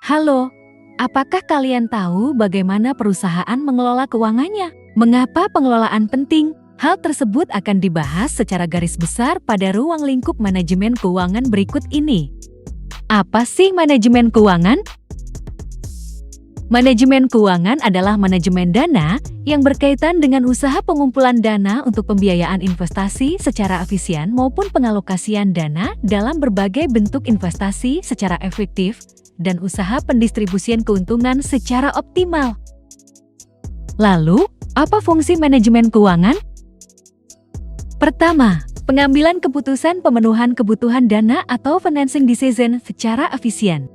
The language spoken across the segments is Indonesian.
Halo, apakah kalian tahu bagaimana perusahaan mengelola keuangannya? Mengapa pengelolaan penting? Hal tersebut akan dibahas secara garis besar pada ruang lingkup manajemen keuangan berikut ini. Apa sih manajemen keuangan? Manajemen keuangan adalah manajemen dana yang berkaitan dengan usaha pengumpulan dana untuk pembiayaan investasi secara efisien maupun pengalokasian dana dalam berbagai bentuk investasi secara efektif dan usaha pendistribusian keuntungan secara optimal. Lalu, apa fungsi manajemen keuangan? Pertama, pengambilan keputusan pemenuhan kebutuhan dana atau financing decision secara efisien.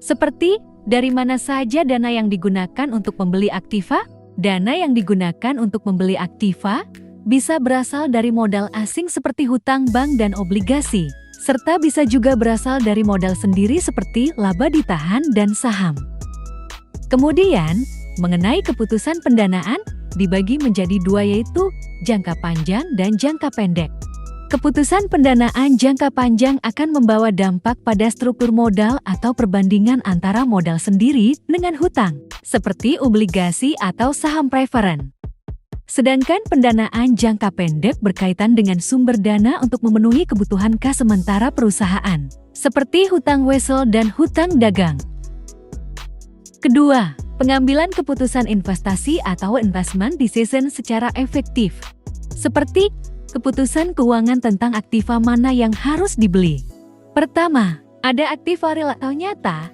Seperti, dari mana saja dana yang digunakan untuk membeli aktiva? Dana yang digunakan untuk membeli aktiva bisa berasal dari modal asing seperti hutang bank dan obligasi, serta bisa juga berasal dari modal sendiri seperti laba ditahan dan saham. Kemudian, mengenai keputusan pendanaan, dibagi menjadi dua yaitu jangka panjang dan jangka pendek. Keputusan pendanaan jangka panjang akan membawa dampak pada struktur modal atau perbandingan antara modal sendiri dengan hutang, seperti obligasi atau saham preferen. Sedangkan pendanaan jangka pendek berkaitan dengan sumber dana untuk memenuhi kebutuhan kas sementara perusahaan, seperti hutang wesel dan hutang dagang. Kedua, pengambilan keputusan investasi atau investment decision secara efektif, seperti keputusan keuangan tentang aktiva mana yang harus dibeli. Pertama, ada aktiva real atau nyata.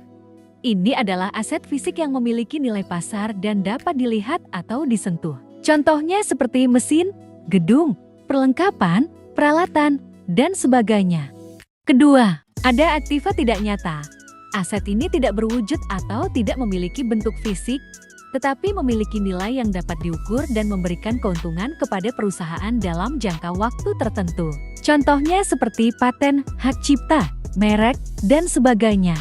Ini adalah aset fisik yang memiliki nilai pasar dan dapat dilihat atau disentuh. Contohnya seperti mesin, gedung, perlengkapan, peralatan, dan sebagainya. Kedua, ada aktiva tidak nyata. Aset ini tidak berwujud atau tidak memiliki bentuk fisik, tetapi memiliki nilai yang dapat diukur dan memberikan keuntungan kepada perusahaan dalam jangka waktu tertentu. Contohnya seperti paten, hak cipta, merek, dan sebagainya.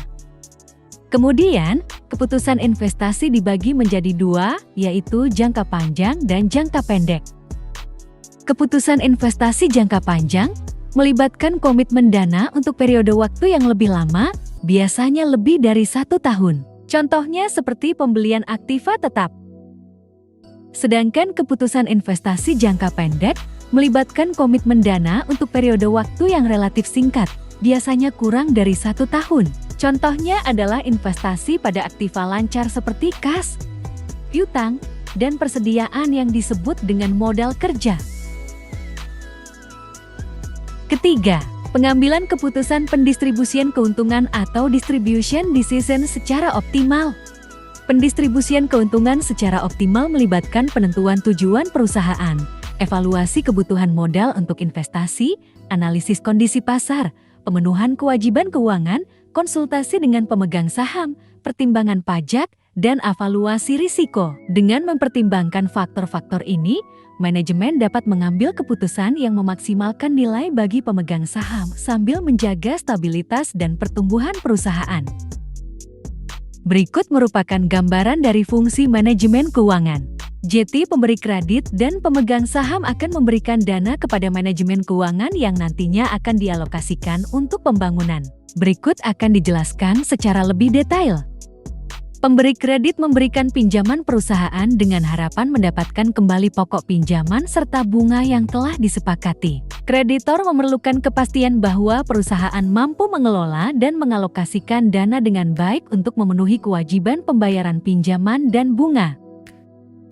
Kemudian, keputusan investasi dibagi menjadi dua, yaitu jangka panjang dan jangka pendek. Keputusan investasi jangka panjang melibatkan komitmen dana untuk periode waktu yang lebih lama, biasanya lebih dari 1 tahun. Contohnya seperti pembelian aktiva tetap. Sedangkan keputusan investasi jangka pendek melibatkan komitmen dana untuk periode waktu yang relatif singkat, biasanya kurang dari 1 tahun. Contohnya adalah investasi pada aktiva lancar seperti kas, piutang, dan persediaan yang disebut dengan modal kerja. Ketiga, pengambilan keputusan pendistribusian keuntungan atau distribution decision secara optimal. Pendistribusian keuntungan secara optimal melibatkan penentuan tujuan perusahaan, evaluasi kebutuhan modal untuk investasi, analisis kondisi pasar, pemenuhan kewajiban keuangan, konsultasi dengan pemegang saham, pertimbangan pajak, dan evaluasi risiko. Dengan mempertimbangkan faktor-faktor ini, manajemen dapat mengambil keputusan yang memaksimalkan nilai bagi pemegang saham sambil menjaga stabilitas dan pertumbuhan perusahaan. Berikut merupakan gambaran dari fungsi manajemen keuangan. JT pemberi kredit dan pemegang saham akan memberikan dana kepada manajemen keuangan yang nantinya akan dialokasikan untuk pembangunan. Berikut akan dijelaskan secara lebih detail. Pemberi kredit memberikan pinjaman perusahaan dengan harapan mendapatkan kembali pokok pinjaman serta bunga yang telah disepakati. Kreditor memerlukan kepastian bahwa perusahaan mampu mengelola dan mengalokasikan dana dengan baik untuk memenuhi kewajiban pembayaran pinjaman dan bunga.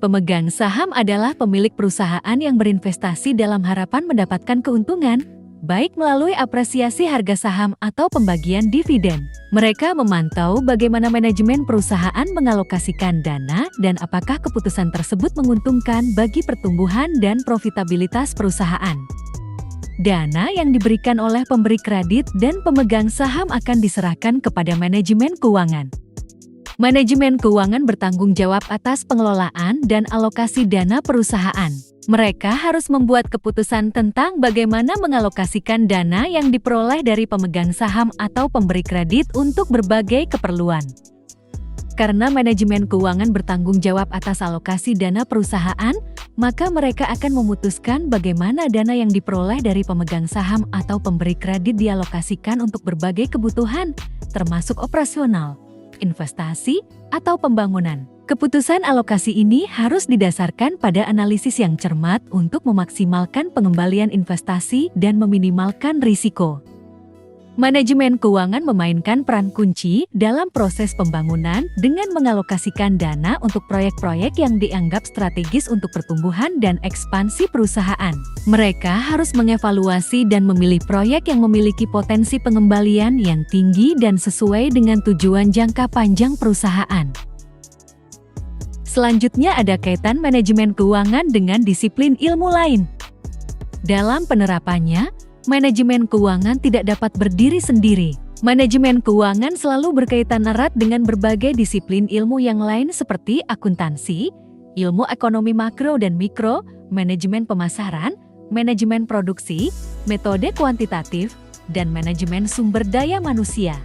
Pemegang saham adalah pemilik perusahaan yang berinvestasi dalam harapan mendapatkan keuntungan, baik melalui apresiasi harga saham atau pembagian dividen. Mereka memantau bagaimana manajemen perusahaan mengalokasikan dana dan apakah keputusan tersebut menguntungkan bagi pertumbuhan dan profitabilitas perusahaan. Dana yang diberikan oleh pemberi kredit dan pemegang saham akan diserahkan kepada manajemen keuangan. Manajemen keuangan bertanggung jawab atas pengelolaan dan alokasi dana perusahaan. Mereka harus membuat keputusan tentang bagaimana mengalokasikan dana yang diperoleh dari pemegang saham atau pemberi kredit untuk berbagai keperluan. Karena manajemen keuangan bertanggung jawab atas alokasi dana perusahaan, maka mereka akan memutuskan bagaimana dana yang diperoleh dari pemegang saham atau pemberi kredit dialokasikan untuk berbagai kebutuhan, termasuk operasional. investasi, atau pembangunan. Keputusan alokasi ini harus didasarkan pada analisis yang cermat untuk memaksimalkan pengembalian investasi dan meminimalkan risiko. Manajemen keuangan memainkan peran kunci dalam proses pembangunan dengan mengalokasikan dana untuk proyek-proyek yang dianggap strategis untuk pertumbuhan dan ekspansi perusahaan. Mereka harus mengevaluasi dan memilih proyek yang memiliki potensi pengembalian yang tinggi dan sesuai dengan tujuan jangka panjang perusahaan. Selanjutnya ada kaitan manajemen keuangan dengan disiplin ilmu lain. Dalam penerapannya, manajemen keuangan tidak dapat berdiri sendiri. Manajemen keuangan selalu berkaitan erat dengan berbagai disiplin ilmu yang lain seperti akuntansi, ilmu ekonomi makro dan mikro, manajemen pemasaran, manajemen produksi, metode kuantitatif, dan manajemen sumber daya manusia.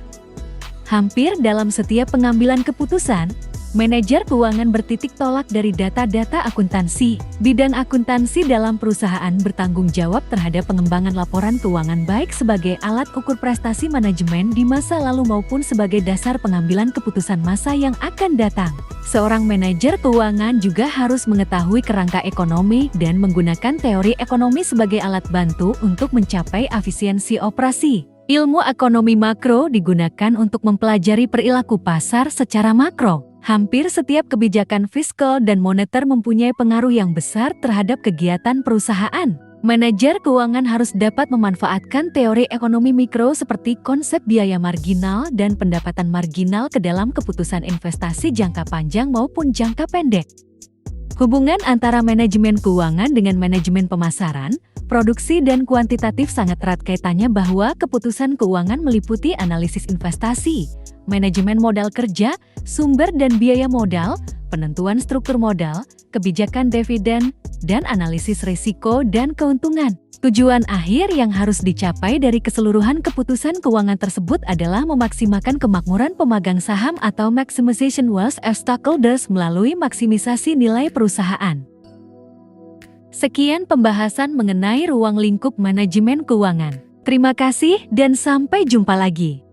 Hampir dalam setiap pengambilan keputusan, manajer keuangan bertitik tolak dari data-data akuntansi. Bidang akuntansi dalam perusahaan bertanggung jawab terhadap pengembangan laporan keuangan baik sebagai alat ukur prestasi manajemen di masa lalu maupun sebagai dasar pengambilan keputusan masa yang akan datang. Seorang manajer keuangan juga harus mengetahui kerangka ekonomi dan menggunakan teori ekonomi sebagai alat bantu untuk mencapai efisiensi operasi. Ilmu ekonomi makro digunakan untuk mempelajari perilaku pasar secara makro. Hampir setiap kebijakan fiskal dan moneter mempunyai pengaruh yang besar terhadap kegiatan perusahaan. Manajer keuangan harus dapat memanfaatkan teori ekonomi mikro seperti konsep biaya marginal dan pendapatan marginal ke dalam keputusan investasi jangka panjang maupun jangka pendek. Hubungan antara manajemen keuangan dengan manajemen pemasaran, produksi dan kuantitatif sangat erat kaitannya bahwa keputusan keuangan meliputi analisis investasi, manajemen modal kerja, sumber dan biaya modal, penentuan struktur modal, kebijakan dividen, dan analisis risiko dan keuntungan. Tujuan akhir yang harus dicapai dari keseluruhan keputusan keuangan tersebut adalah memaksimalkan kemakmuran pemegang saham atau maximization wealth of stockholders melalui maksimisasi nilai perusahaan. Sekian pembahasan mengenai ruang lingkup manajemen keuangan. Terima kasih dan sampai jumpa lagi.